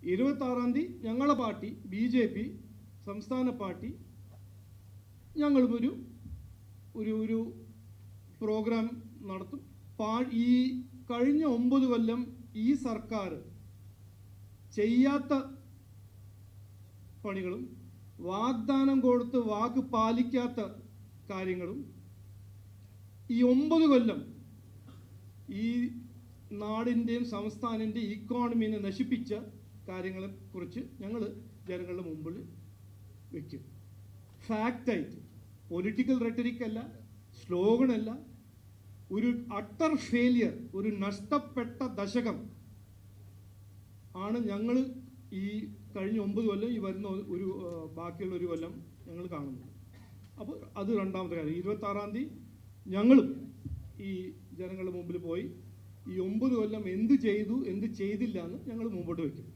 26-ാം തീയതി ഞങ്ങളുടെ party BJP സംസ്ഥാന പാർട്ടി ഞങ്ങളും ഒരു പ്രോഗ്രാം നടത്തും. ഈ കഴിഞ്ഞ 9 കൊല്ലം ഈ സർക്കാർ ചെയ്യാത്ത പണികളും വാഗ്ദാനം കൊടുത്ത് വാക്ക് പാലിക്കാത്ത കാര്യങ്ങളും ഈ 9 കൊല്ലം ഈ നാടിൻ്റെയും സംസ്ഥാനത്തിൻ്റെയും ഇക്കോണമിനെ നശിപ്പിച്ച കാര്യങ്ങളെക്കുറിച്ച് ഞങ്ങൾ ജനങ്ങളുടെ മുമ്പിൽ വയ്ക്കും. ഫാക്റ്റായിട്ട്, പൊളിറ്റിക്കൽ റെട്ടറിക് അല്ല, സ്ലോഗനല്ല, ഒരു അട്ടർ ഫെയിലിയർ, ഒരു നഷ്ടപ്പെട്ട ദശകം ആണ് ഞങ്ങൾ ഈ കഴിഞ്ഞ 9 കൊല്ലം, ഈ വരുന്ന ബാക്കിയുള്ള ഒരു കൊല്ലം ഞങ്ങൾ കാണുന്നത്. അപ്പോൾ അത് രണ്ടാമത്തെ കാര്യം. 26-ാം തീയതി ഞങ്ങളും ഈ ജനങ്ങളുടെ മുമ്പിൽ പോയി ഈ 9 കൊല്ലം എന്ത് ചെയ്തു എന്ത് ചെയ്തില്ല എന്ന് ഞങ്ങൾ മുമ്പോട്ട് വയ്ക്കും.